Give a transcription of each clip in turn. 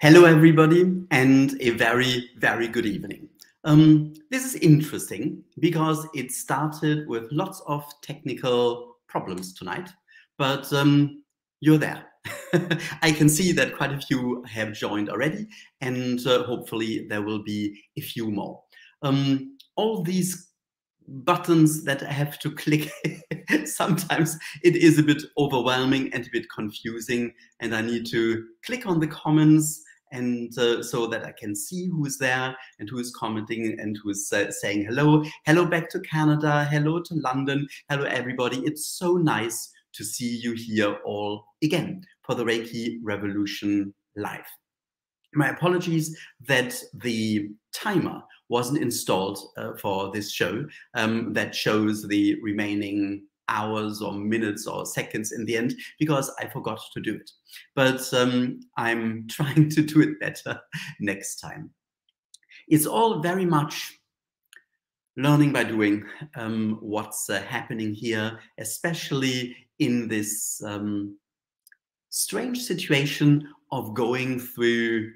Hello, everybody, and a very, very good evening. This is interesting because it started with lots of technical problems tonight, but you're there. I can see that quite a few have joined already, and hopefully there will be a few more. All these buttons that I have to click, sometimes it is a bit overwhelming and a bit confusing, and I need to click on the comments and so that I can see who's there and who's commenting and who's saying hello. Hello back to Canada. Hello to London. Hello, everybody. It's so nice to see you here all again for the Reiki Revolution Live. My apologies that the timer wasn't installed for this show that shows the remaining hours or minutes or seconds in the end, because I forgot to do it. But I'm trying to do it better next time. It's all very much learning by doing what's happening here, especially in this strange situation of going through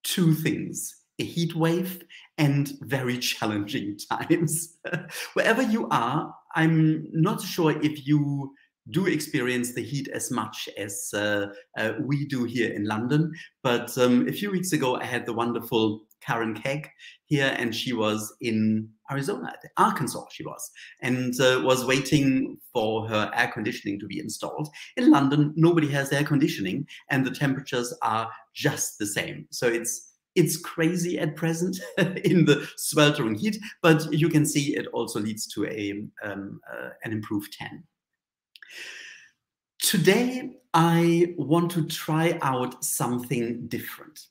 two things: a heat wave and very challenging times. Wherever you are, I'm not sure if you do experience the heat as much as we do here in London, but a few weeks ago I had the wonderful Karen Keg here, and she was in Arizona, Arkansas she was, and was waiting for her air conditioning to be installed. In London, nobody has air conditioning, and the temperatures are just the same. So it's crazy at present in the sweltering heat, but you can see it also leads to an improved tan. Today, I want to try out something different.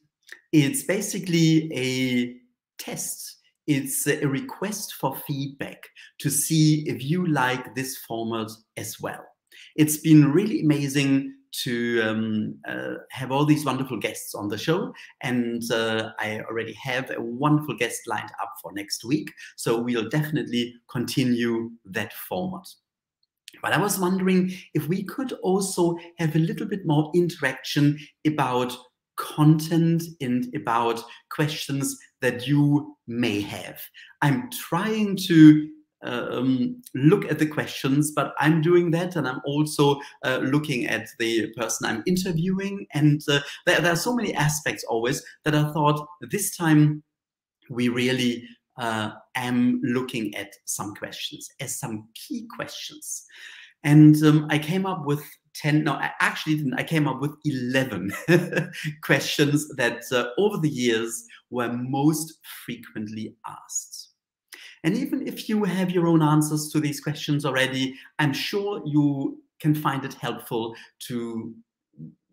It's basically a test. It's a request for feedback to see if you like this format as well. It's been really amazing to have all these wonderful guests on the show, and I already have a wonderful guest lined up for next week, so we'll definitely continue that format. But I was wondering if we could also have a little bit more interaction about content and about questions that you may have. I'm trying to look at the questions, but I'm doing that, and I'm also looking at the person I'm interviewing, and there are so many aspects always that I thought this time we really am looking at some questions as some key questions. And I came up with 10, no, I actually didn't. I came up with 11 questions that over the years were most frequently asked. And even if you have your own answers to these questions already, I'm sure you can find it helpful to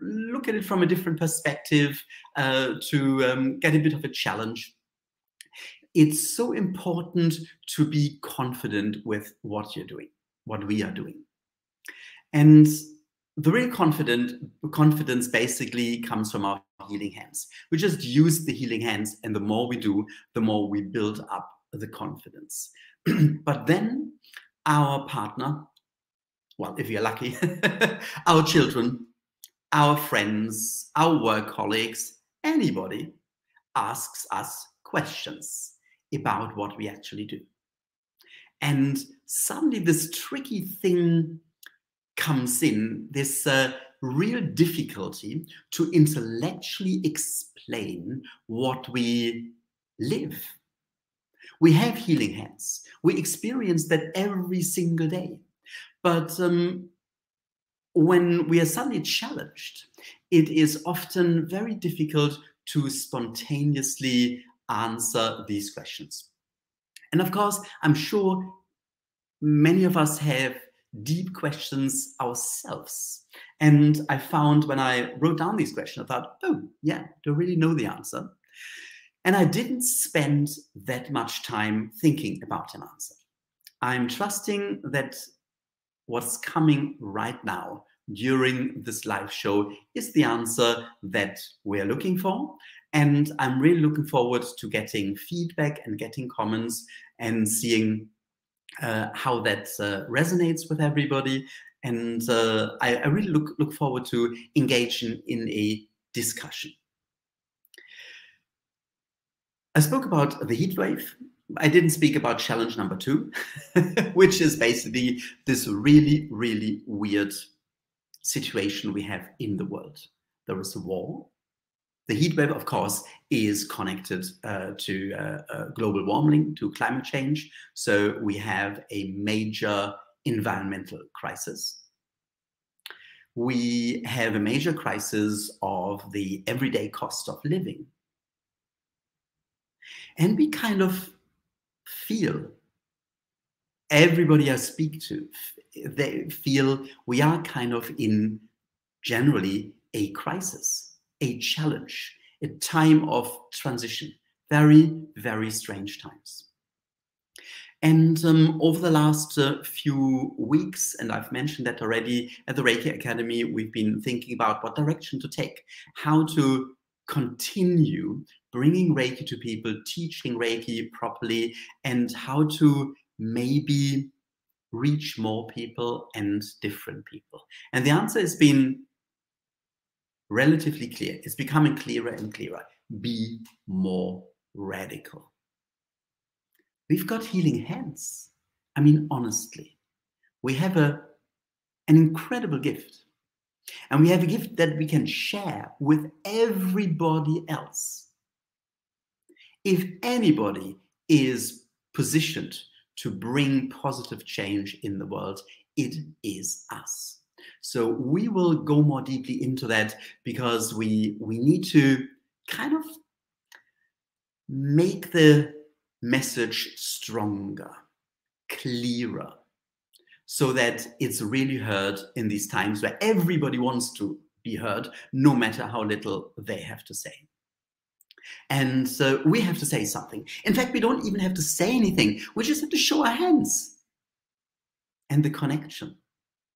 look at it from a different perspective, to get a bit of a challenge. It's so important to be confident with what you're doing, what we are doing. And the real confidence basically comes from our healing hands. We just use the healing hands, and the more we do, the more we build up the confidence. But then our partner, well, if you're lucky, our children, our friends, our work colleagues, anybody asks us questions about what we actually do. And suddenly this tricky thing comes in, this real difficulty to intellectually explain what we live. We have healing hands. We experience that every single day. But when we are suddenly challenged, it is often very difficult to spontaneously answer these questions. And of course, I'm sure many of us have deep questions ourselves. And I found when I wrote down these questions, I thought, oh, yeah, I don't really know the answer. And I didn't spend that much time thinking about an answer. I'm trusting that what's coming right now during this live show is the answer that we're looking for. And I'm really looking forward to getting feedback and getting comments and seeing how that resonates with everybody. And I really look forward to engaging in a discussion. I spoke about the heat wave. I didn't speak about challenge number 2, which is basically this really, really weird situation we have in the world. There is a war. The heat wave, of course, is connected to global warming, to climate change. So we have a major environmental crisis. We have a major crisis of the everyday cost of living. And we kind of feel, everybody I speak to, they feel we are kind of in generally a crisis, a challenge, a time of transition, very, very strange times. And over the last few weeks, and I've mentioned that already, at the Reiki Academy, we've been thinking about what direction to take, how to continue bringing Reiki to people, teaching Reiki properly, and how to maybe reach more people and different people. And the answer has been relatively clear. It's becoming clearer and clearer. Be more radical. We've got healing hands. I mean, honestly, we have an incredible gift. And we have a gift that we can share with everybody else. If anybody is positioned to bring positive change in the world, it is us. So we will go more deeply into that, because we need to kind of make the message stronger, clearer, so that it's really heard in these times where everybody wants to be heard, no matter how little they have to say. And so we have to say something. In fact, we don't even have to say anything. We just have to show our hands and the connection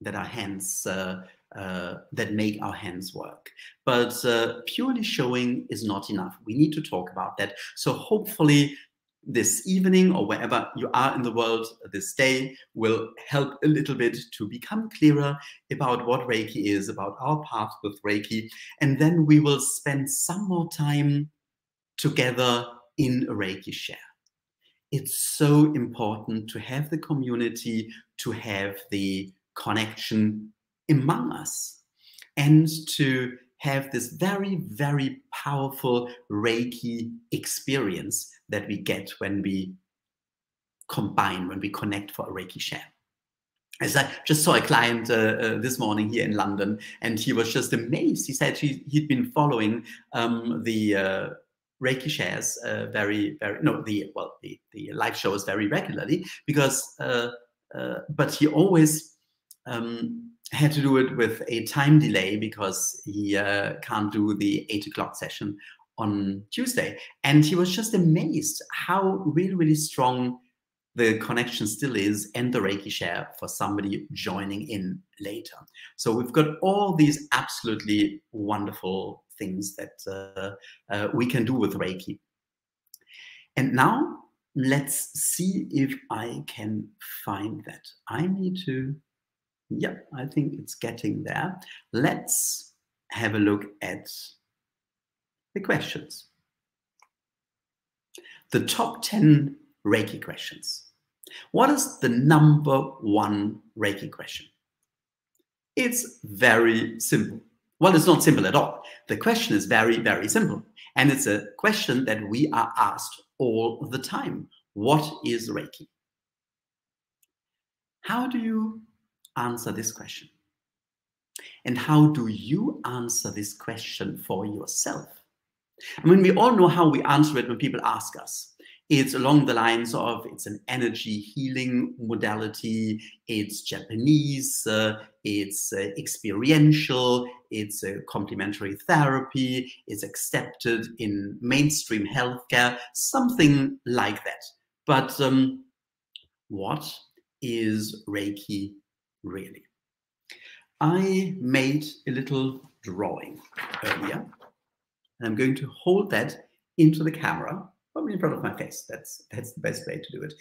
that our hands that make our hands work. But purely showing is not enough. We need to talk about that. So hopefully this evening, or wherever you are in the world this day, will help a little bit to become clearer about what Reiki is, about our path with Reiki. And then we will spend some more time together in a Reiki share. It's so important to have the community, to have the connection among us, and to have this very, very powerful Reiki experience that we get when we combine, when we connect for a Reiki share. As I just saw a client this morning here in London, and he was just amazed. He said he'd been following the Reiki shares the live shows very regularly, because but he always had to do it with a time delay, because he can't do the 8 o'clock session on Tuesday. And he was just amazed how really, really strong the connection still is, and the Reiki share for somebody joining in later. So we've got all these absolutely wonderful things that we can do with Reiki. And now let's see if I can find that. I need to, yeah, I think it's getting there. Let's have a look at the questions. The top 10 Reiki questions. What is the number 1 Reiki question? It's very simple. Well, it's not simple at all. The question is very, very simple. And it's a question that we are asked all the time. What is Reiki? How do you answer this question? And how do you answer this question for yourself? I mean, we all know how we answer it when people ask us. It's along the lines of, it's an energy healing modality, it's Japanese, it's experiential, it's a complementary therapy, it's accepted in mainstream healthcare, something like that. But what is Reiki really? I made a little drawing earlier, and I'm going to hold that into the camera, probably in front of my face. That's the best way to do it.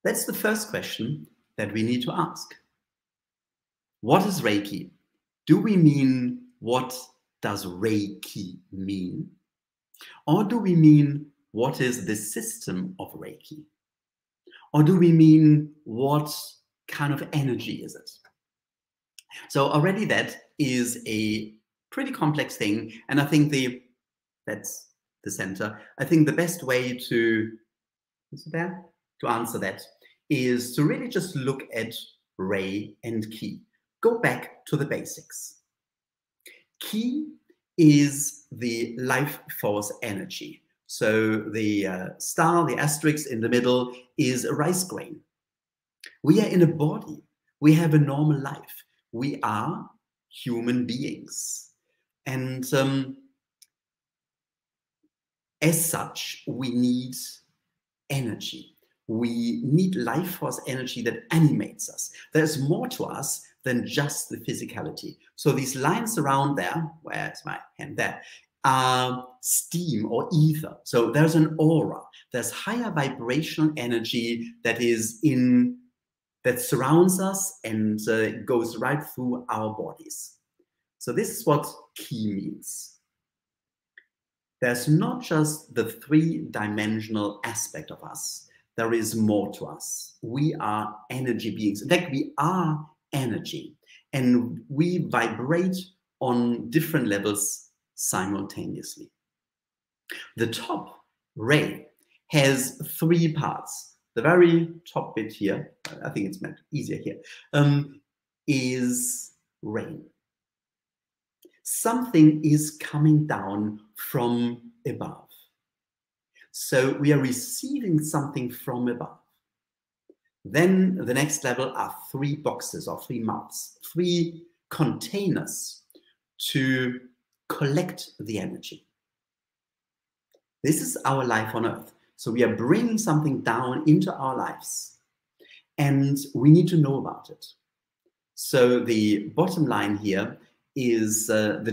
That's the first question that we need to ask. What is Reiki? Do we mean, what does Reiki mean? Or do we mean what is the system of Reiki? Or do we mean what kind of energy is it? So already that is a pretty complex thing. And I think that's the center. I think the best way to answer that is to really just look at Rei and Ki. Go back to the basics. Ki is the life force energy. So the star, the asterisk in the middle, is a rice grain. We are in a body. We have a normal life. We are human beings. And as such, we need energy. We need life force energy that animates us. There's more to us than just the physicality. So these lines around there, where's my hand there, are steam or ether. So there's an aura. There's higher vibrational energy that surrounds us and goes right through our bodies. So this is what Ki means. There's not just the three-dimensional aspect of us. There is more to us. We are energy beings. In fact, we are energy, and we vibrate on different levels simultaneously. The top, Rei, has three parts. The very top bit here, I think it's meant easier here, is rain. Something is coming down from above. So we are receiving something from above. Then the next level are three boxes or three mouths, three containers to collect the energy. This is our life on earth. So we are bringing something down into our lives, and we need to know about it. So the bottom line here is the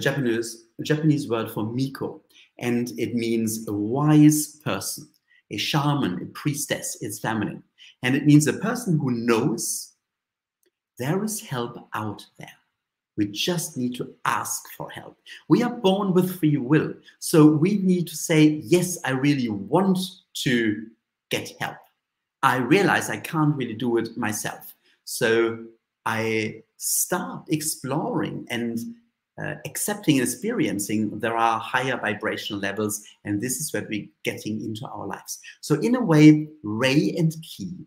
Japanese word for miko, and it means a wise person, a shaman, a priestess. It's feminine, and it means a person who knows there is help out there. We just need to ask for help. We are born with free will, so we need to say, yes, I really want to get help. I realize I can't really do it myself, so I start exploring and accepting and experiencing there are higher vibrational levels, and this is where we're getting into our lives. So in a way, Rei and Ki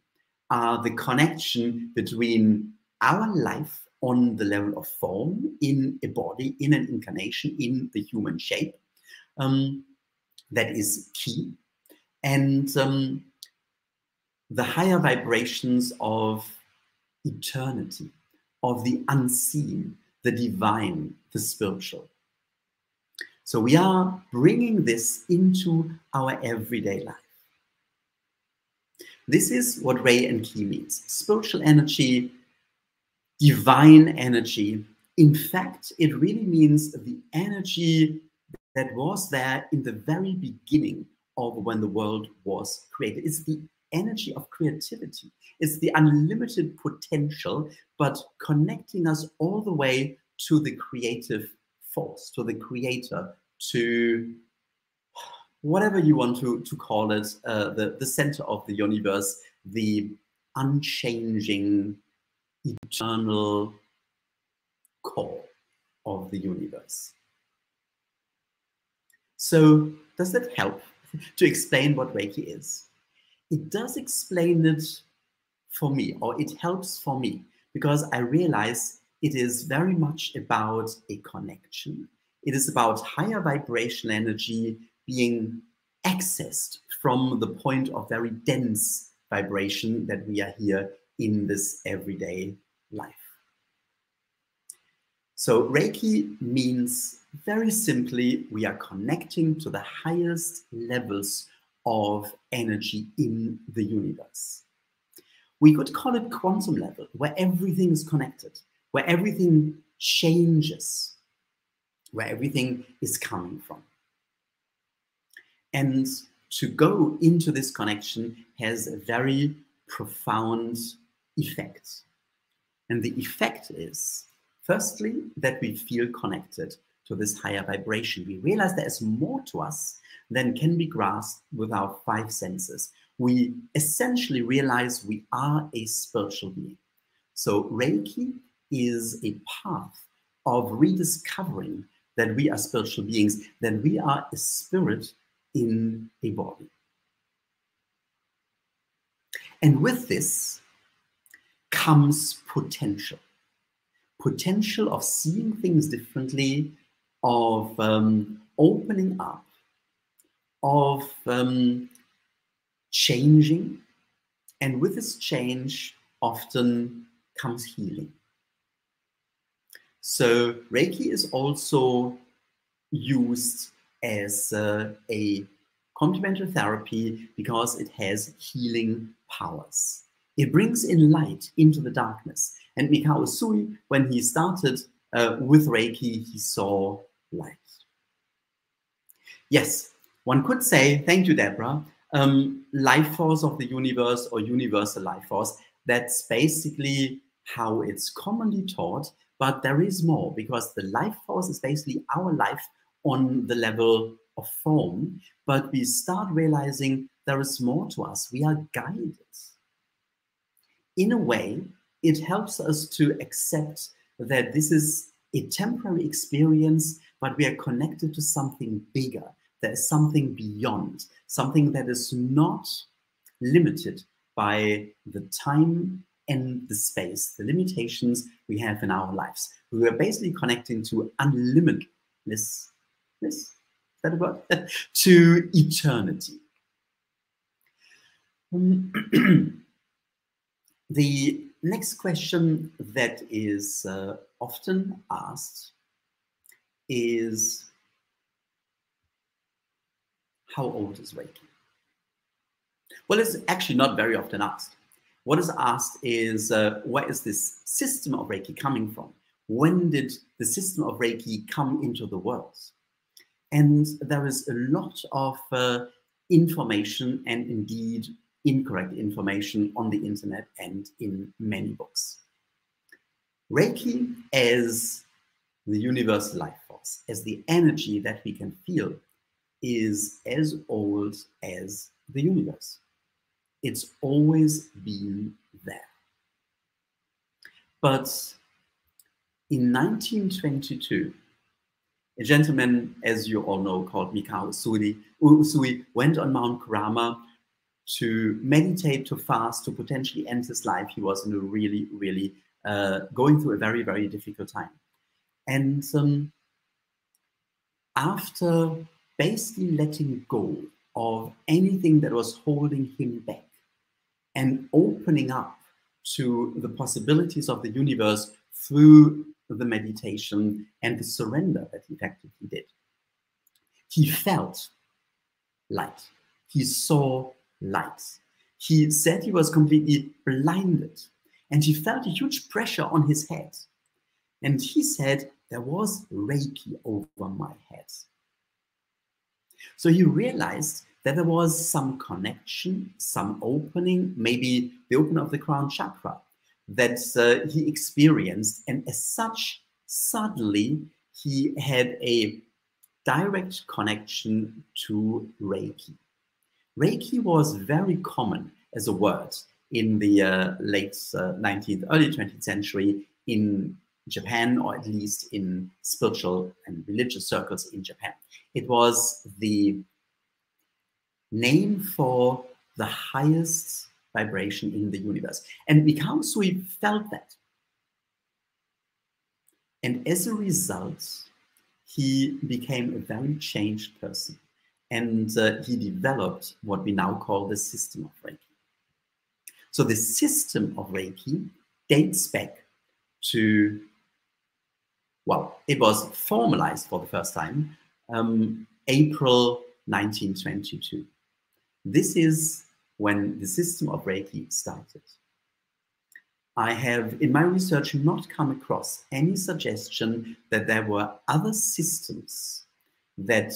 are the connection between our life on the level of form, in a body, in an incarnation, in the human shape. That is Ki. And the higher vibrations of eternity, of the unseen, the divine, the spiritual. So we are bringing this into our everyday life. This is what Rei and Ki means. Spiritual energy, divine energy. In fact, it really means the energy that was there in the very beginning of when the world was created. It's the energy of creativity. It's the unlimited potential, but connecting us all the way to the creative force, to the creator, to whatever you want to call it, the center of the universe, the unchanging, eternal core of the universe. So does that help to explain what Reiki is? It does explain it for me, or it helps for me, because I realize it is very much about a connection. It is about higher vibration energy being accessed from the point of very dense vibration that we are here in this everyday life. So Reiki means, very simply, we are connecting to the highest levels of energy in the universe. We could call it quantum level, where everything is connected, where everything changes, where everything is coming from. And to go into this connection has a very profound effect. And the effect is, firstly, that we feel connected to this higher vibration. We realize there is more to us than can be grasped with our five senses. We essentially realize we are a spiritual being. So Reiki is a path of rediscovering that we are spiritual beings, that we are a spirit in a body. And with this comes potential. Potential of seeing things differently, of opening up, of changing. And with this change often comes healing. So Reiki is also used as a complementary therapy because it has healing powers. It brings in light into the darkness. And Mikao Usui, when he started with Reiki, he saw light. Yes, one could say, thank you, Deborah, life force of the universe or universal life force. That's basically how it's commonly taught, but there is more, because the life force is basically our life on the level of form, but we start realizing there is more to us. We are guided. In a way, it helps us to accept that this is a temporary experience, but we are connected to something bigger. There is something beyond, something that is not limited by the time and the space, the limitations we have in our lives. We are basically connecting to unlimitless, is that a word? To eternity. The next question that is often asked is, how old is Reiki? Well, it's actually not very often asked. What is asked is, where is this system of Reiki coming from? When did the system of Reiki come into the world? And there is a lot of information, and indeed incorrect information, on the internet and in many books. Reiki as the universal life force, as the energy that we can feel, is as old as the universe. It's always been there. But in 1922, a gentleman, as you all know, called Mikao Usui went on Mount Kurama to meditate, to fast, to potentially end his life. He was in a really, really going through a very, very difficult time. And after basically letting go of anything that was holding him back and opening up to the possibilities of the universe through the meditation and the surrender that he effectively did, he felt light. He saw light. He said he was completely blinded, and he felt a huge pressure on his head. And he said, there was Reiki over my head. So he realized that there was some connection, some opening, maybe the opening of the crown chakra that he experienced. And as such, suddenly he had a direct connection to Reiki. Reiki was very common as a word in the late 19th, early 20th century in Japan, or at least in spiritual and religious circles in Japan. It was the name for the highest vibration in the universe. And Mikao Usui felt that. And as a result, he became a very changed person. And he developed what we now call the system of Reiki. So the system of Reiki dates back to, well, it was formalized for the first time, April 1922. This is when the system of Reiki started. I have, in my research, not come across any suggestion that there were other systems that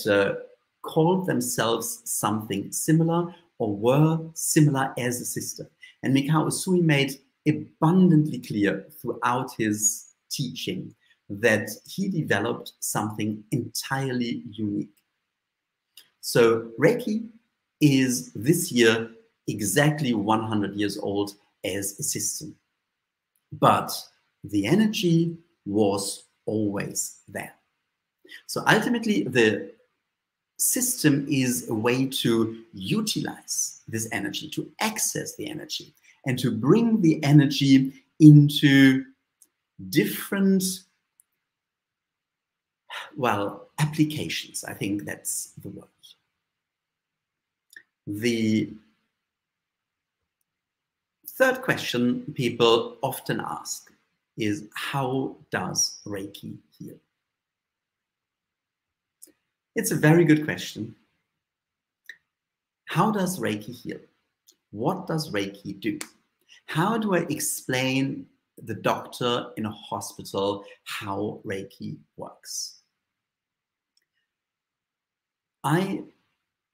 called themselves something similar or were similar as a system. And Mikao Usui made abundantly clear throughout his teaching that he developed something entirely unique. So Reiki is this year exactly 100 years old as a system. But the energy was always there. So ultimately, the system is a way to utilize this energy, to access the energy, and to bring the energy into different, well, applications. I think that's the word. The third question people often ask is, how does Reiki heal? It's a very good question. How does Reiki heal? What does Reiki do? How do I explain the doctor in a hospital how Reiki works? I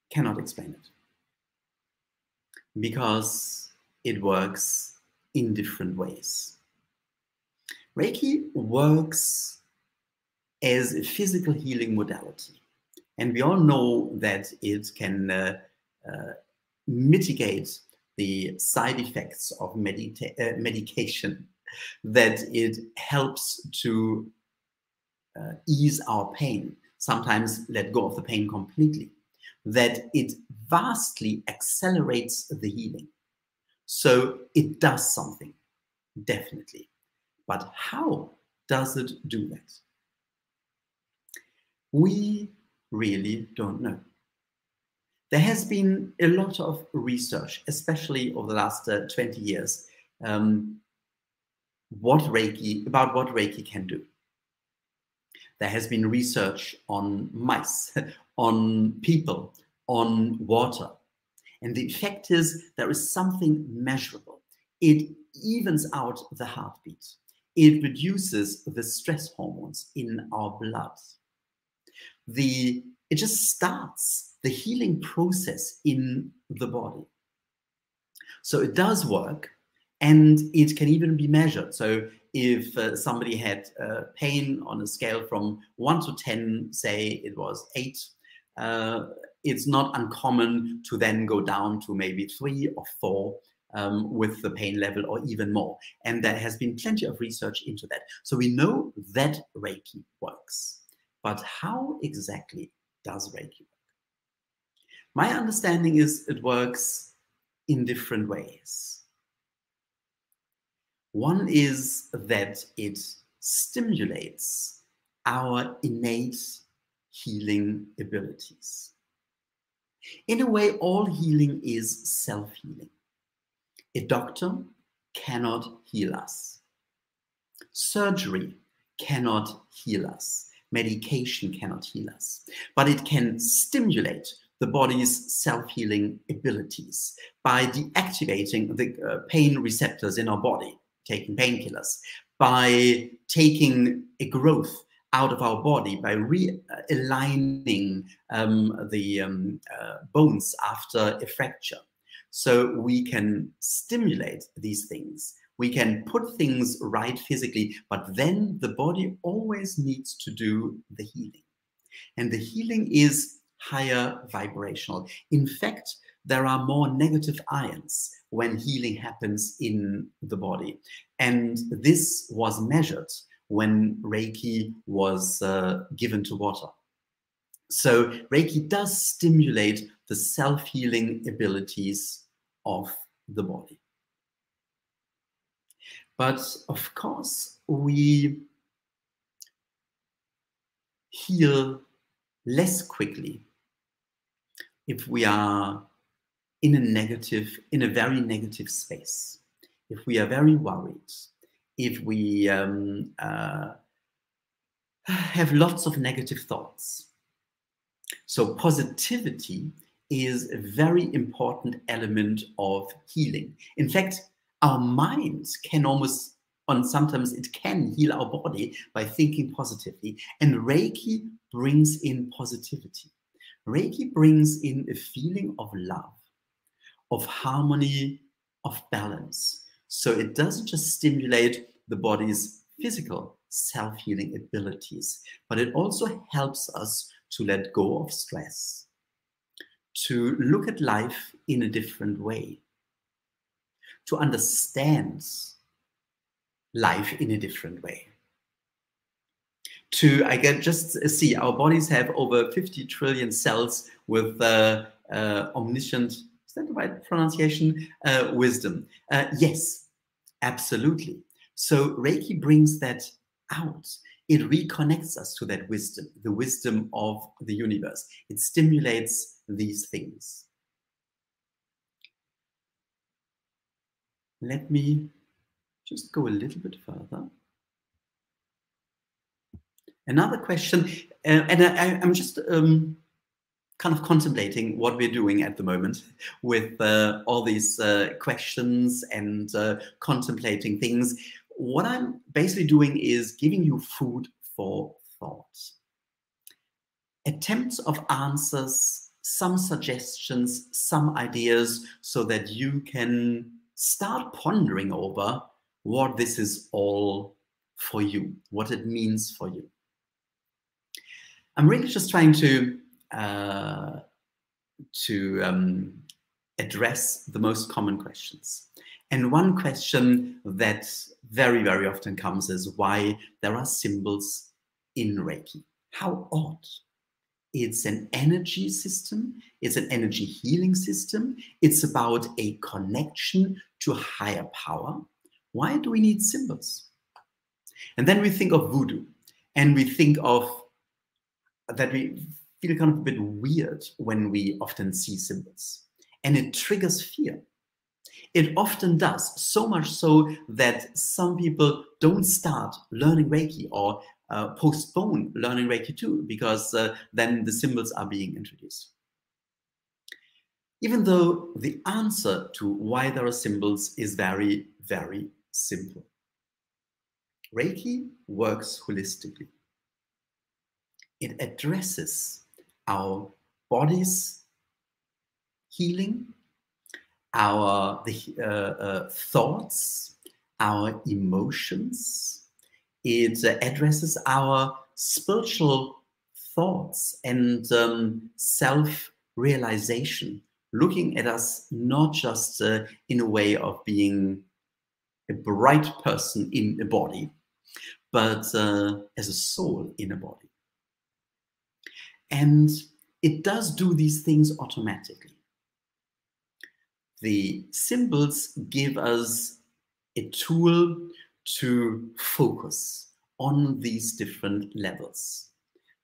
cannot explain it because it works in different ways. Reiki works as a physical healing modality. And we all know that it can mitigate the side effects of medication, that it helps to ease our pain, sometimes let go of the pain completely, that it vastly accelerates the healing. So it does something, definitely. But how does it do that? We really don't know. There has been a lot of research, especially over the last 20 years, about what Reiki can do. There has been research on mice, on people, on water. And the effect is there is something measurable. It evens out the heartbeat. It reduces the stress hormones in our blood. It just starts the healing process in the body. So it does work, and it can even be measured. So if somebody had pain on a scale from 1 to 10, say it was 8, it's not uncommon to then go down to maybe 3 or 4 with the pain level, or even more. And there has been plenty of research into that. So we know that Reiki works. But how exactly does Reiki work? My understanding is it works in different ways. One is that it stimulates our innate healing abilities. In a way, all healing is self-healing. A doctor cannot heal us. Surgery cannot heal us. Medication cannot heal us. But it can stimulate the body's self-healing abilities by deactivating the pain receptors in our body, taking painkillers, by taking a growth out of our body, by realigning the bones after a fracture. So we can stimulate these things. We can put things right physically, but then the body always needs to do the healing. And the healing is higher vibrational. In fact, there are more negative ions when healing happens in the body. And this was measured when Reiki was given to water. So Reiki does stimulate the self-healing abilities of the body. But of course, we heal less quickly if we are in a very negative space, if we are very worried, if we have lots of negative thoughts. So positivity is a very important element of healing. In fact, our minds can sometimes it can heal our body by thinking positively. And Reiki brings in positivity. Reiki brings in a feeling of love, of harmony, of balance. So it doesn't just stimulate the body's physical self-healing abilities, but it also helps us to let go of stress, to look at life in a different way, to understand life in a different way. I can just see our bodies have over 50 trillion cells with omniscient, is that the right pronunciation? Wisdom. Yes, absolutely. So Reiki brings that out. It reconnects us to that wisdom, the wisdom of the universe. It stimulates these things. Let me just go a little bit further. Another question, and I'm just kind of contemplating what we're doing at the moment with all these questions and contemplating things. What I'm basically doing is giving you food for thought. Attempts of answers, some suggestions, some ideas, so that you can start pondering over what this is all for you, what it means for you. I'm really just trying to address the most common questions. And one question that very, very often comes is why there are symbols in Reiki. How odd. It's an energy system. It's an energy healing system. It's about a connection to a higher power. Why do we need symbols? And then we think of voodoo, and we think of that we feel kind of a bit weird when we often see symbols, and it triggers fear. It often does, so much so that some people don't start learning Reiki or postpone learning Reiki too, because then the symbols are being introduced. Even though the answer to why there are symbols is very, very simple. Reiki works holistically. It addresses our body's healing, our thoughts, our emotions. It addresses our spiritual thoughts and self-realization, looking at us not just in a way of being a bright person in a body, but as a soul in a body. And it does do these things automatically. The symbols give us a tool to focus on these different levels.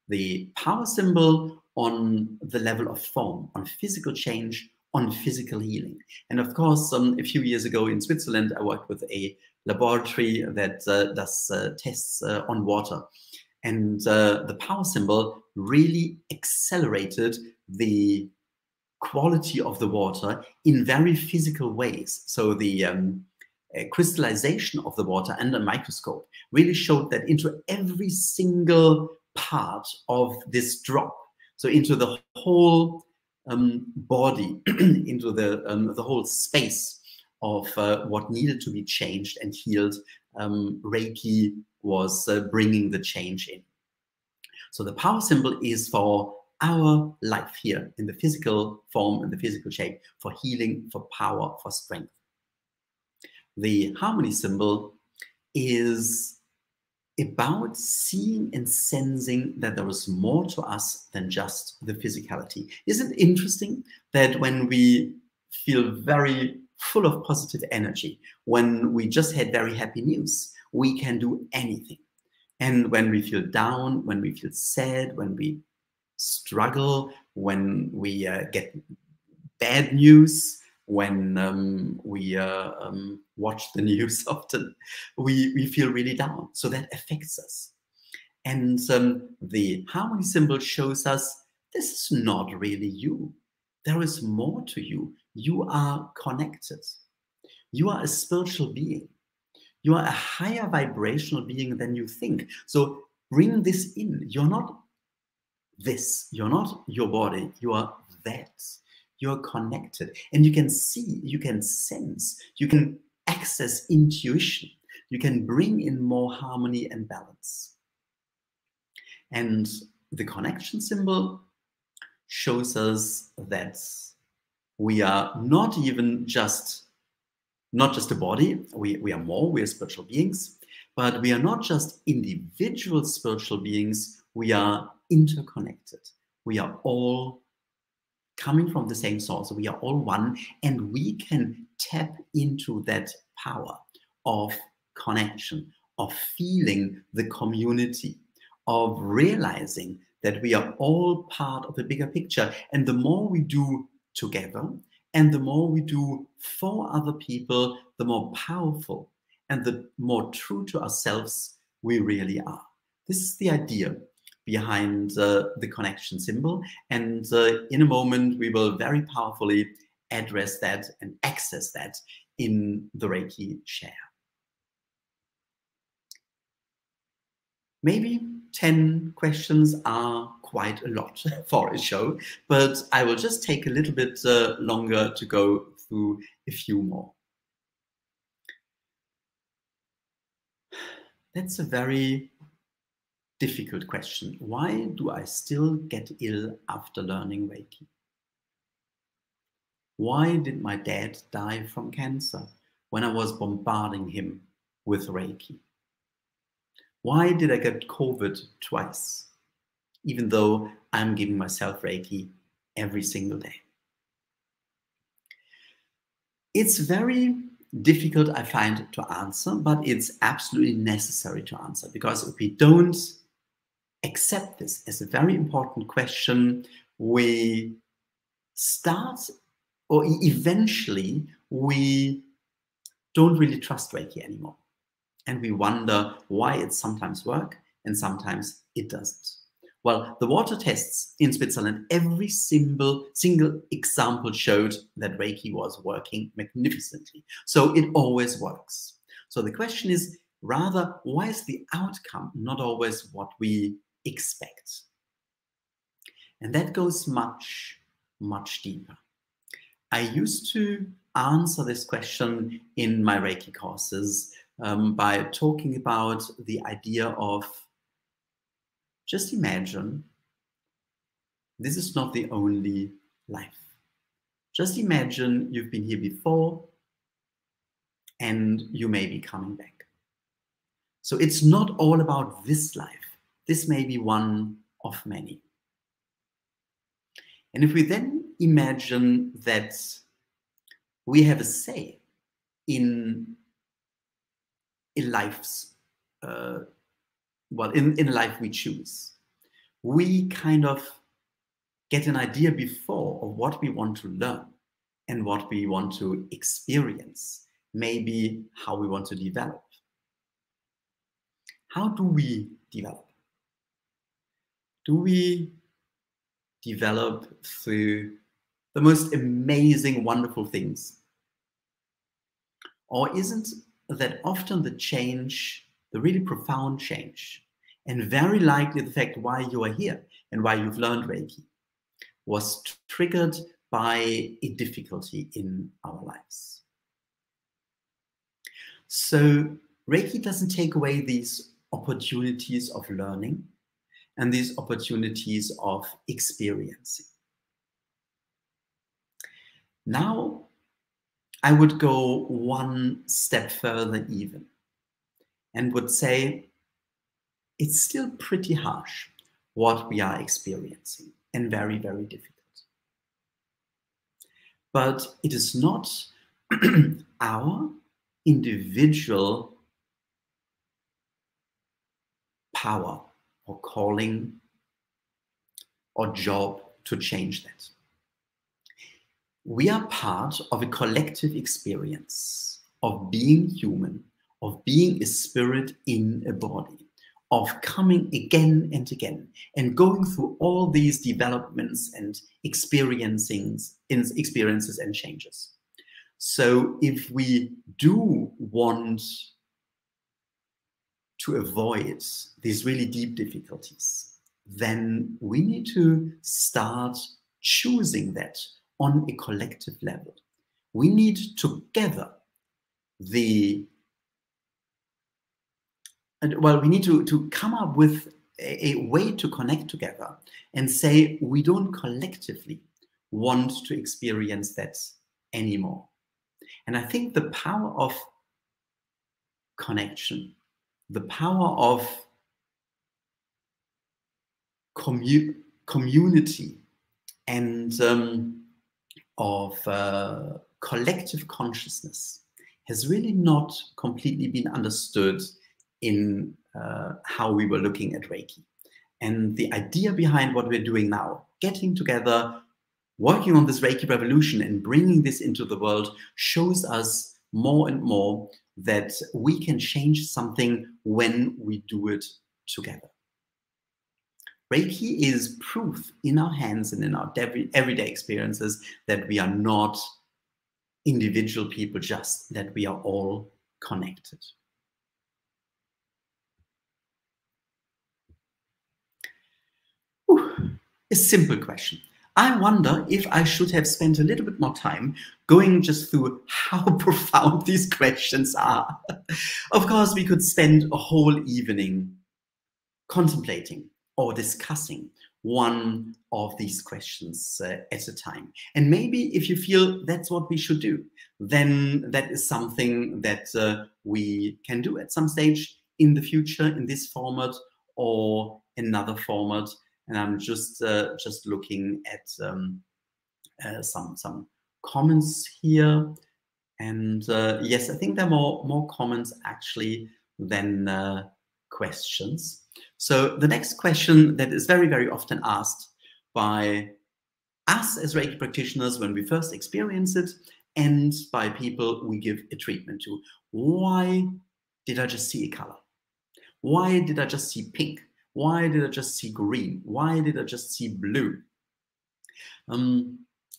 The power symbol on the level of form, on physical change, on physical healing. And of course, a few years ago in Switzerland, I worked with a laboratory that does tests on water. And the power symbol really accelerated the quality of the water in very physical ways. So the crystallization of the water under a microscope really showed that into every single part of this drop, so into the whole body, into the whole space of what needed to be changed and healed, Reiki was bringing the change in. So the power symbol is for our life here in the physical form, in the physical shape, for healing, for power, for strength. The harmony symbol is about seeing and sensing that there is more to us than just the physicality. Isn't it interesting that when we feel very full of positive energy, when we just had very happy news, we can do anything. And when we feel down, when we feel sad, when we struggle, when we get bad news, when we watch the news often, we feel really down. So that affects us. And the harmony symbol shows us this is not really you. There is more to you. You are connected. You are a spiritual being. You are a higher vibrational being than you think. So bring this in. You're not this. You're not your body. You are that. You're connected. And you can see, you can sense, you can access intuition. you can bring in more harmony and balance. And the connection symbol shows us that we are not just a body, we are more, we are spiritual beings, but we are not just individual spiritual beings, we are interconnected. We are all coming from the same source, we are all one, and we can tap into that power of connection, of feeling the community, of realizing that we are all part of a bigger picture. And the more we do together, and the more we do for other people, the more powerful and the more true to ourselves we really are. This is the idea behind the connection symbol. And in a moment, we will very powerfully address that and access that in the Reiki share. Maybe 10 questions are quite a lot for a show, but I will just take a little bit longer to go through a few more. That's a very difficult question. Why do I still get ill after learning Reiki? Why did my dad die from cancer when I was bombarding him with Reiki? Why did I get COVID twice, even though I'm giving myself Reiki every single day? It's very difficult, I find, to answer, but it's absolutely necessary to answer, because if we don't accept this as a very important question, we start, or eventually we don't really trust Reiki anymore. And we wonder why it sometimes works and sometimes it doesn't. Well, the water tests in Switzerland, every single example showed that Reiki was working magnificently. So it always works. So the question is rather, why is the outcome not always what we expect? And that goes much, much deeper. I used to answer this question in my Reiki courses by talking about the idea of, just imagine this is not the only life. Just imagine you've been here before and you may be coming back. So it's not all about this life. This may be one of many. And if we then imagine that we have a say in life's, in life we choose, we kind of get an idea before of what we want to learn and what we want to experience, maybe how we want to develop. How do we develop? Do we develop through the most amazing, wonderful things? Or isn't that often the change, the really profound change, and very likely the fact why you are here and why you've learned Reiki, was triggered by a difficulty in our lives? So Reiki doesn't take away these opportunities of learning and these opportunities of experiencing. Now, I would go one step further even and would say it's still pretty harsh what we are experiencing and very, very difficult. But it is not our individual power or calling or job to change that. We are part of a collective experience of being human, of being a spirit in a body, of coming again and again and going through all these developments and experiences and changes. So if we do want to avoid these really deep difficulties, then we need to start choosing that on a collective level. We need together the well, we need to come up with a way to connect together and say we don't collectively want to experience that anymore. And I think the power of connection, the power of community, and of collective consciousness has really not completely been understood in how we were looking at Reiki. And the idea behind what we're doing now, getting together, working on this Reiki revolution and bringing this into the world, shows us more and more that we can change something when we do it together. Reiki is proof in our hands and in our everyday experiences that we are not individual people, just that we are all connected. A simple question. I wonder if I should have spent a little bit more time going just through how profound these questions are. Of course, we could spend a whole evening contemplating or discussing one of these questions at a time. And maybe if you feel that's what we should do, then that is something that we can do at some stage in the future in this format or another format. And I'm just looking at some comments here. And yes, I think there are more comments actually than questions. So the next question that is very, very often asked by us as Reiki practitioners when we first experience it, and by people we give a treatment to: why did I just see a color? Why did I just see pink? Why did I just see green? Why did I just see blue?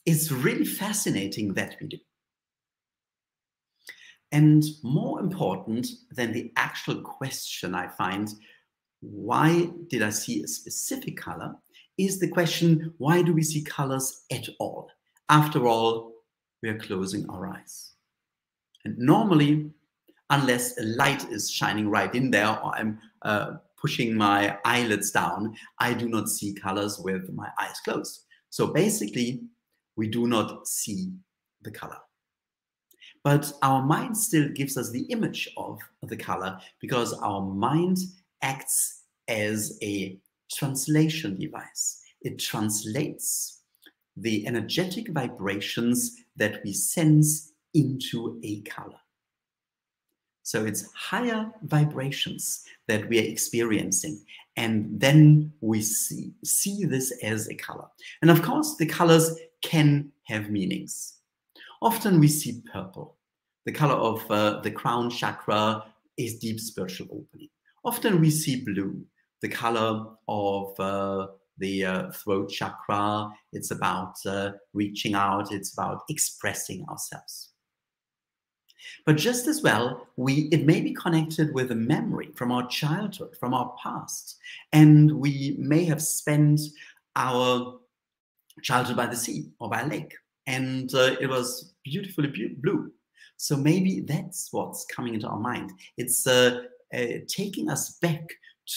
It's really fascinating that we do. And more important than the actual question, I find, why did I see a specific color, is the question, why do we see colors at all? After all, we are closing our eyes. And normally, unless a light is shining right in there, or I'm pushing my eyelids down, I do not see colors with my eyes closed. So basically, we do not see the color. But our mind still gives us the image of the color, because our mind acts as a translation device. It translates the energetic vibrations that we sense into a color. So it's higher vibrations that we are experiencing, and then we see this as a color. And of course, the colors can have meanings. Often we see purple. The color of the crown chakra is deep spiritual opening. Often we see blue. The color of the throat chakra, it's about reaching out, it's about expressing ourselves. But just as well, it may be connected with a memory from our childhood, from our past. And we may have spent our childhood by the sea or by a lake, and it was beautifully blue. So maybe that's what's coming into our mind. It's taking us back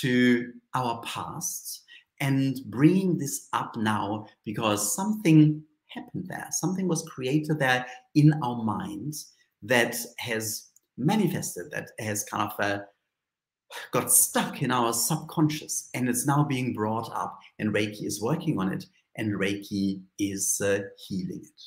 to our past and bringing this up now because something happened there. Something was created there in our minds that has manifested, that has kind of got stuck in our subconscious, and it's now being brought up, and Reiki is working on it, and Reiki is healing it.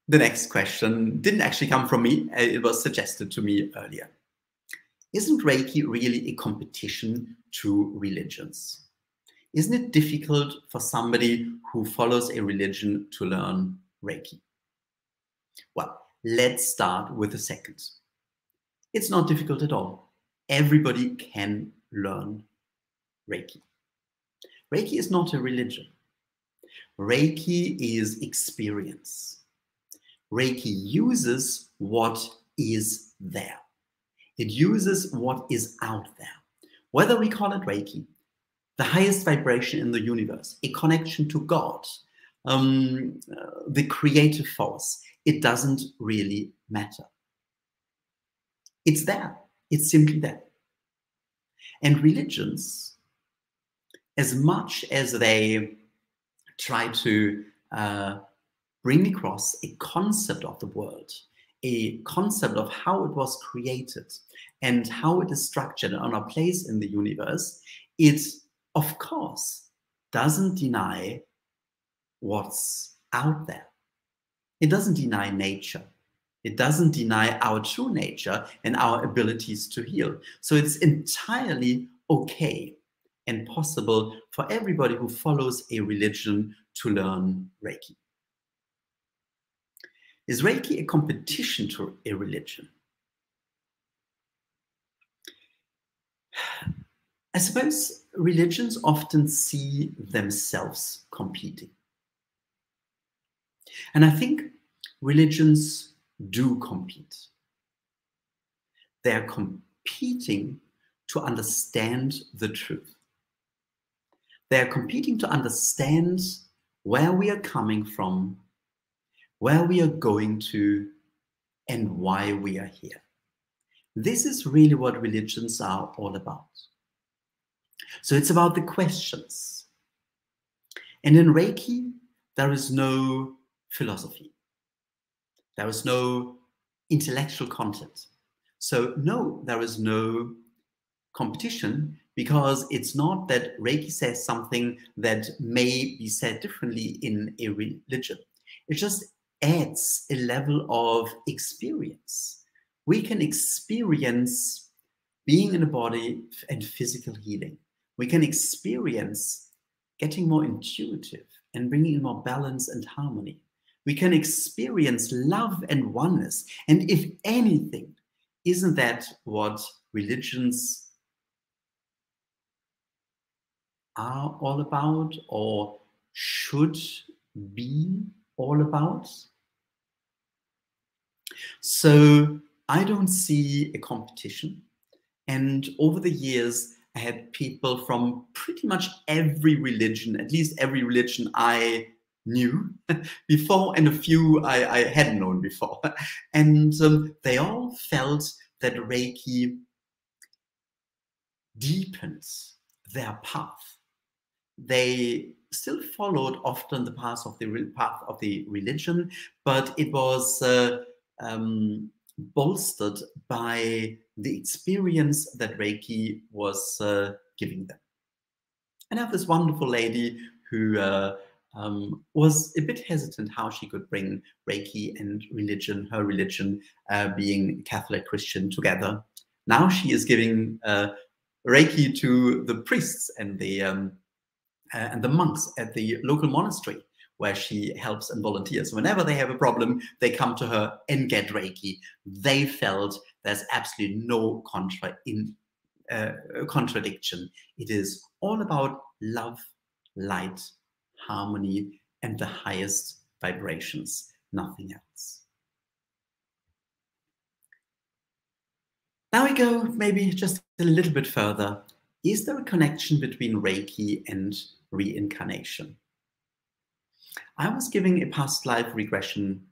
The next question didn't actually come from me. It was suggested to me earlier. Isn't Reiki really a competition to religions? Isn't it difficult for somebody who follows a religion to learn Reiki? Well, let's start with the second. It's not difficult at all. Everybody can learn Reiki. Reiki is not a religion. Reiki is experience. Reiki uses what is there. It uses what is out there. Whether we call it Reiki, the highest vibration in the universe, a connection to God, the creative force, it doesn't really matter. It's there. It's simply there. And religions, as much as they try to bring across a concept of the world, a concept of how it was created and how it is structured on our place in the universe, it, of course, doesn't deny what's out there. It doesn't deny nature. It doesn't deny our true nature and our abilities to heal. So it's entirely okay and possible for everybody who follows a religion to learn Reiki. Is Reiki a competition to a religion? I suppose religions often see themselves competing. And I think religions do compete. They're competing to understand the truth. They're competing to understand where we are coming from, where we are going to, and why we are here. This is really what religions are all about. So it's about the questions. And in Reiki, there is no philosophy. There is no intellectual content. So no, there is no competition, because it's not that Reiki says something that may be said differently in a religion. It just adds a level of experience. We can experience being in a body and physical healing. We can experience getting more intuitive and bringing in more balance and harmony. We can experience love and oneness. And if anything, isn't that what religions are all about, or should be all about? So I don't see a competition. And over the years, I had people from pretty much every religion, at least every religion I knew before, and a few I hadn't known before. And they all felt that Reiki deepens their path. They still followed often the path of the religion, but it was bolstered by the experience that Reiki was giving them. And I have this wonderful lady who was a bit hesitant how she could bring Reiki and religion, her religion being Catholic Christian, together. Now she is giving Reiki to the priests and the monks at the local monastery, where she helps and volunteers. Whenever they have a problem, they come to her and get Reiki. They felt there's absolutely no contradiction. It is all about love, light, harmony, and the highest vibrations, nothing else. Now we go maybe just a little bit further. Is there a connection between Reiki and reincarnation? I was giving a past life regression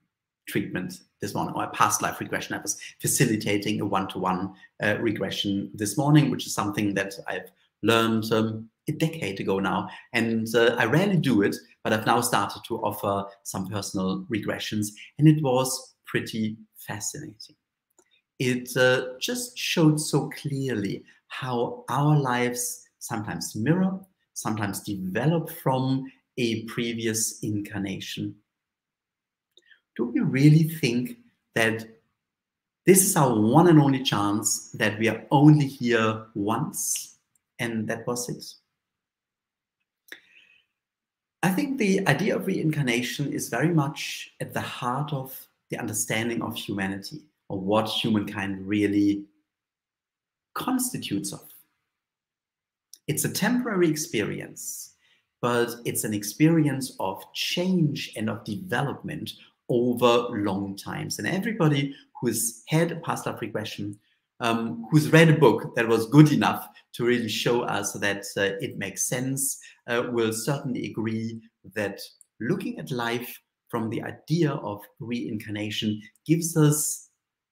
treatment this morning, or a past life regression. I was facilitating a one-to-one regression this morning, which is something that I've learned a decade ago now. And I rarely do it, but I've now started to offer some personal regressions, and it was pretty fascinating. It just showed so clearly how our lives sometimes mirror, sometimes develop from a previous incarnation. Do we really think that this is our one and only chance, that we are only here once and that was it? I think the idea of reincarnation is very much at the heart of the understanding of humanity, or what humankind really constitutes of. It's a temporary experience, but it's an experience of change and of development over long times. And everybody who's had a past life regression, who's read a book that was good enough to really show us that it makes sense, will certainly agree that looking at life from the idea of reincarnation gives us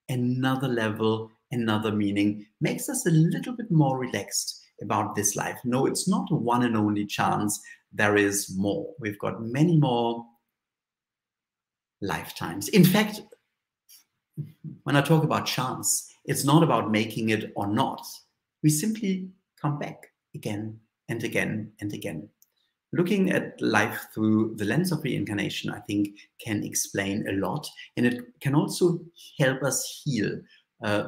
another level, another meaning, makes us a little bit more relaxed about this life. No, it's not a one and only chance. There is more. We've got many more lifetimes. In fact, when I talk about chance, it's not about making it or not. We simply come back again and again and again. Looking at life through the lens of reincarnation, I think, can explain a lot. And it can also help us heal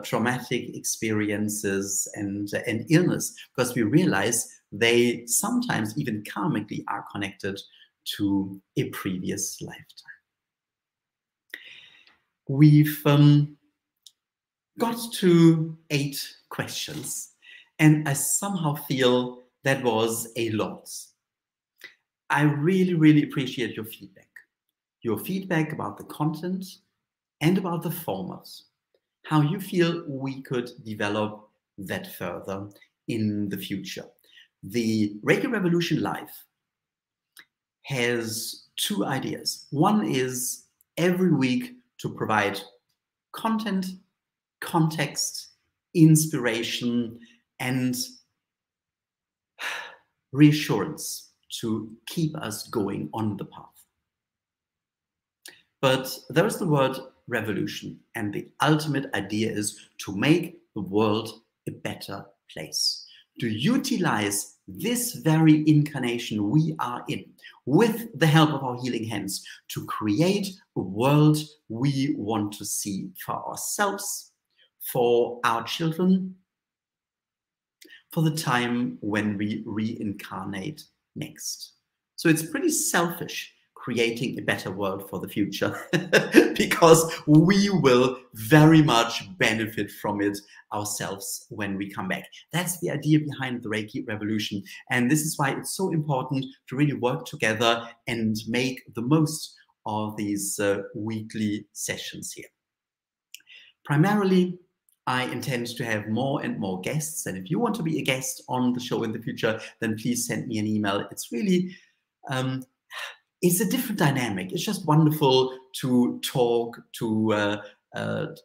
traumatic experiences and illness, because we realize they sometimes even karmically are connected to a previous lifetime. We've got to 8 questions, and I somehow feel that was a lot. I really, really appreciate your feedback. Your feedback about the content and about the format. How you feel we could develop that further in the future. The Reiki Revolution Live has 2 ideas. One is every week to provide content, context, inspiration, and reassurance to keep us going on the path. But there is the word revolution, and the ultimate idea is to make the world a better place, to utilize this very incarnation we are in, with the help of our healing hands, to create a world we want to see for ourselves, for our children, for the time when we reincarnate next. So it's pretty selfish creating a better world for the future, because we will very much benefit from it ourselves when we come back. That's the idea behind the Reiki Revolution. And this is why it's so important to really work together and make the most of these weekly sessions here. Primarily, I intend to have more and more guests. And if you want to be a guest on the show in the future, then please send me an email. It's really, it's a different dynamic. It's just wonderful to talk, to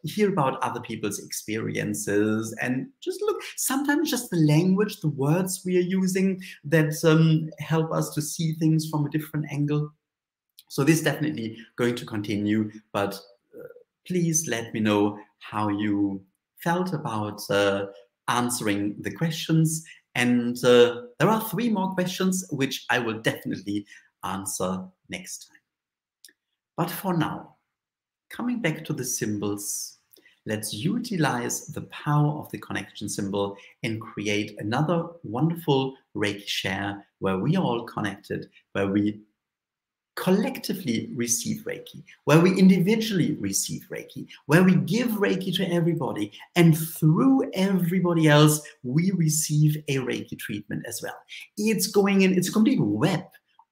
hear about other people's experiences, and just look, sometimes just the language, the words we are using that help us to see things from a different angle. So this is definitely going to continue, but please let me know how you felt about answering the questions. And there are 3 more questions, which I will definitely answer next time. But for now, coming back to the symbols, let's utilize the power of the connection symbol and create another wonderful Reiki share where we are all connected, where we collectively receive Reiki, where we individually receive Reiki, where we give Reiki to everybody, and through everybody else, we receive a Reiki treatment as well. It's going in, it's a complete web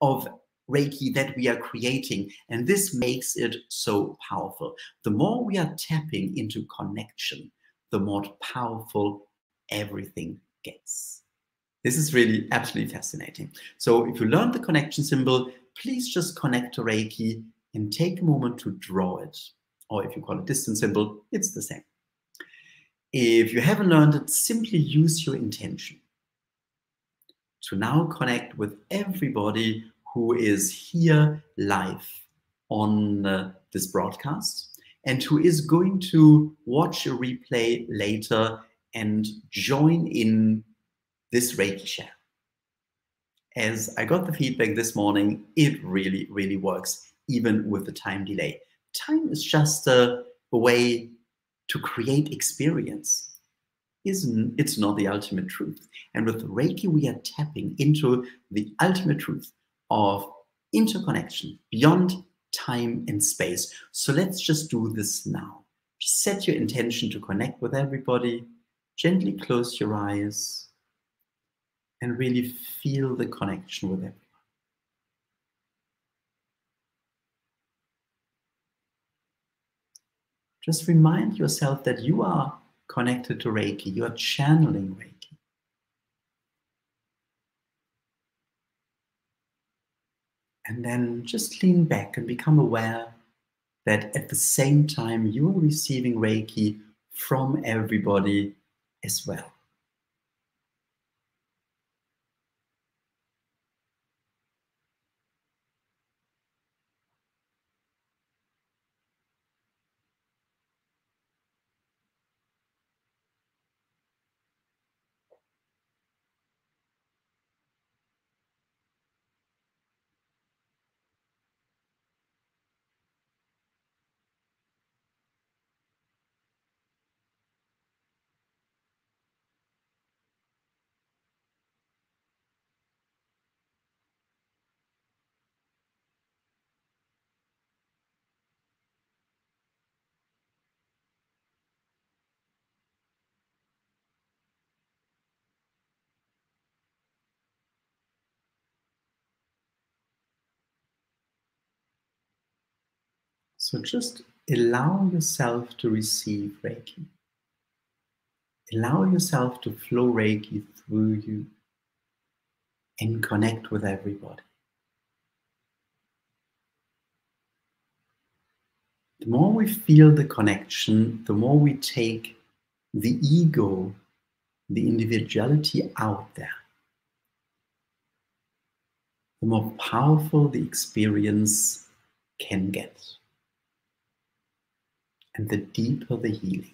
of Reiki that we are creating, and this makes it so powerful. The more we are tapping into connection, the more powerful everything gets. This is really absolutely fascinating. So if you learned the connection symbol, please just connect to Reiki and take a moment to draw it. Or if you call it distance symbol, it's the same. If you haven't learned it, simply use your intention to now connect with everybody who is here live on this broadcast and who is going to watch a replay later and join in this Reiki share. As I got the feedback this morning, it really, really works, even with the time delay. Time is just a way to create experience. It's not the ultimate truth. And with Reiki, we are tapping into the ultimate truth of interconnection beyond time and space. So let's just do this now. Set your intention to connect with everybody. Gently close your eyes and really feel the connection with everyone. Just remind yourself that you are connected to Reiki. You are channeling Reiki. And then just lean back and become aware that at the same time you are receiving Reiki from everybody as well. So just allow yourself to receive Reiki. Allow yourself to flow Reiki through you and connect with everybody. The more we feel the connection, the more we take the ego, the individuality out there, the more powerful the experience can get, and the deeper the healing.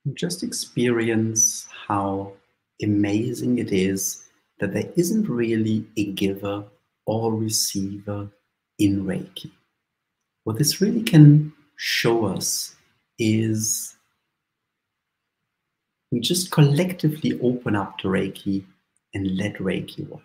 And just experience how amazing it is that there isn't really a giver or receiver in Reiki. What this really can show us is we just collectively open up to Reiki and let Reiki work.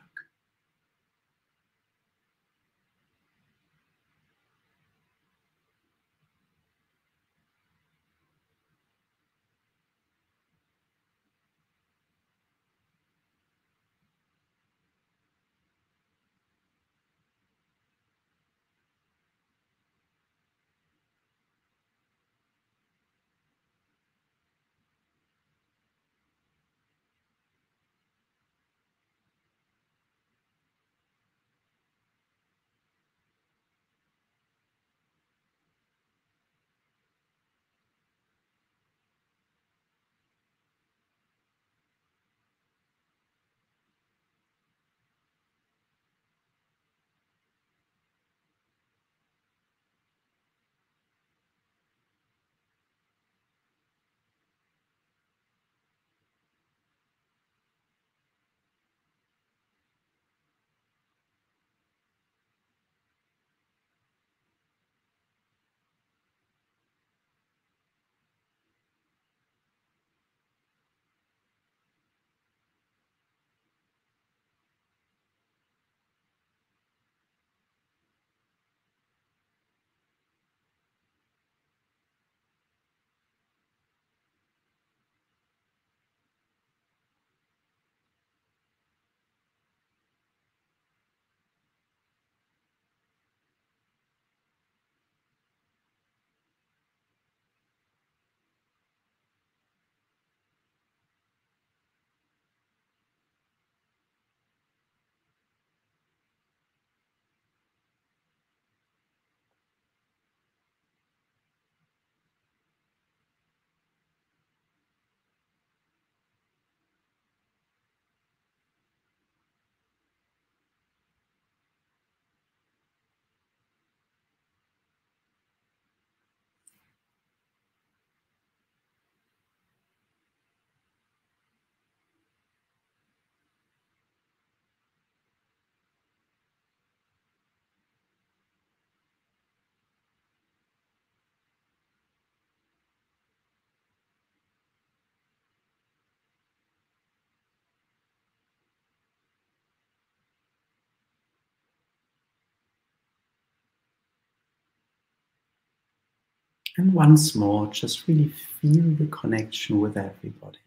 And once more, just really feel the connection with everybody.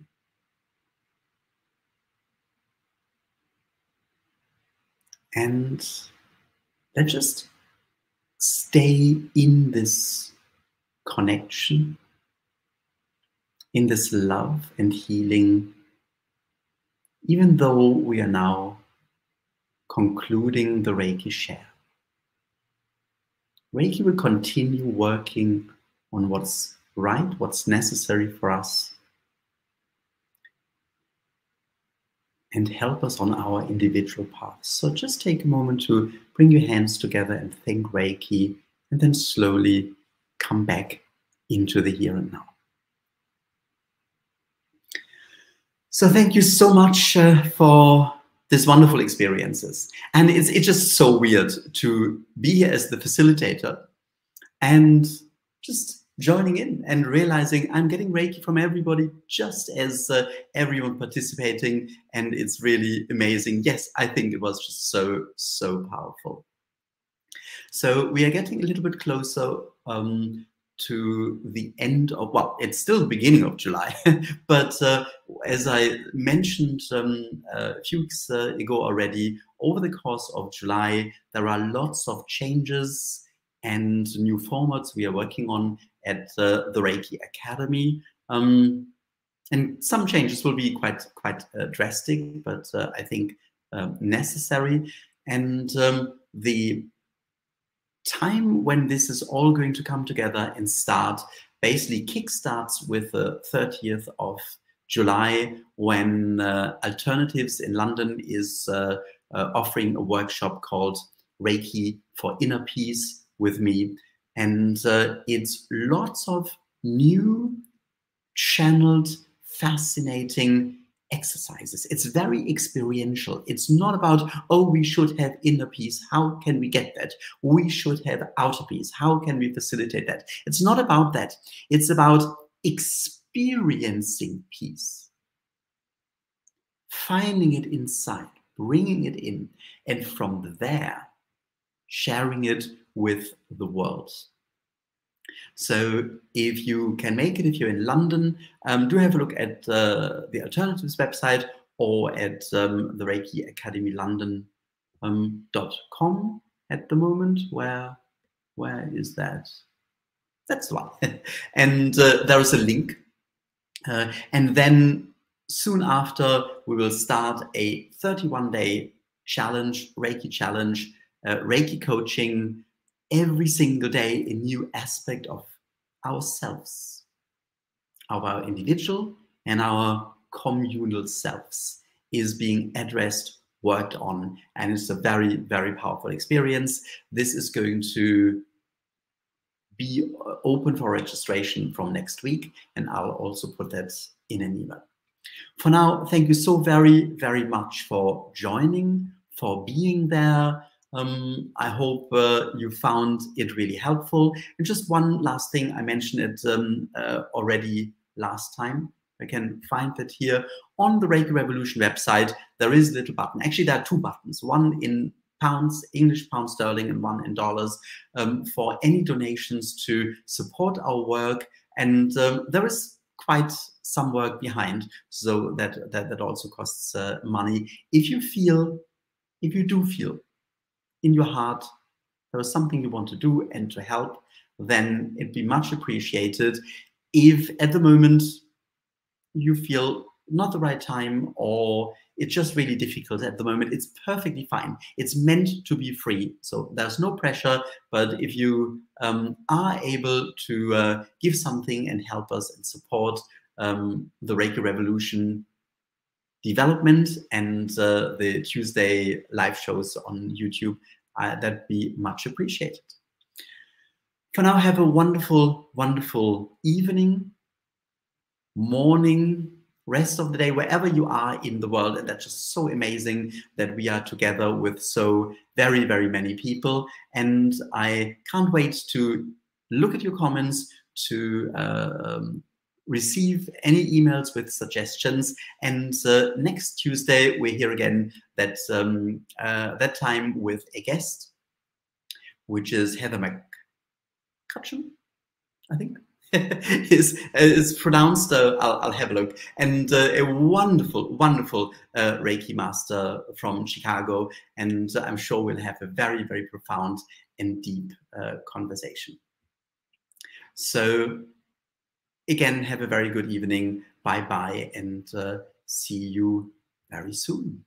And let's just stay in this connection, in this love and healing, even though we are now concluding the Reiki share. Reiki will continue working on what's right, what's necessary for us, and help us on our individual paths. So just take a moment to bring your hands together and thank Reiki, and then slowly come back into the here and now. So thank you so much for these wonderful experiences. And it's just so weird to be here as the facilitator and just joining in and realizing I'm getting Reiki from everybody just as everyone participating, and it's really amazing. Yes, I think it was just so powerful. So we are getting a little bit closer to the end of, well, it's still the beginning of July, but as I mentioned a few weeks ago already, over the course of July, there are lots of changes and new formats we are working on at the Reiki Academy. And some changes will be quite drastic, but I think necessary. And the time when this is all going to come together and start basically kickstarts with the 30th of July, when Alternatives in London is offering a workshop called Reiki for Inner Peace with me. And it's lots of new, channeled, fascinating exercises. It's very experiential. It's not about, oh, we should have inner peace. How can we get that? We should have outer peace. How can we facilitate that? It's not about that. It's about experiencing peace, finding it inside, bringing it in, and from there, sharing it with the world. So if you can make it, if you're in London, do have a look at the Alternatives website or at the Reiki Academy London.com at the moment. Where is that? That's the one. And there is a link. And then soon after, we will start a 31-day challenge, Reiki challenge, Reiki coaching, every single day a new aspect of ourselves, of our individual and our communal selves is being addressed, worked on, and it's a very powerful experience. This is going to be open for registration from next week, and I'll also put that in an email. For now, thank you so very much for joining, for being there. I hope you found it really helpful. And just one last thing, I mentioned it already last time. I can find that here on the Reiki Revolution website. There is a little button. Actually, there are two buttons, one in pounds, English pound sterling, and one in dollars, for any donations to support our work. And there is quite some work behind, so that also costs money. If you do feel in your heart there is something you want to do and to help, then it'd be much appreciated. If at the moment you feel not the right time, or it's just really difficult at the moment, it's perfectly fine. It's meant to be free, so there's no pressure. But if you are able to give something and help us and support the Reiki Revolution development and the Tuesday live shows on YouTube, that'd be much appreciated. For now, have a wonderful evening, morning, rest of the day, wherever you are in the world. And that's just so amazing that we are together with so very many people. And I can't wait to look at your comments, to receive any emails with suggestions. And next Tuesday, we're here again, that time with a guest, which is Heather McCutcheon. I think is pronounced. I'll have a look. And a wonderful, wonderful Reiki master from Chicago. And I'm sure we'll have a very, very profound and deep conversation. So again, have a very good evening. Bye-bye, and see you very soon.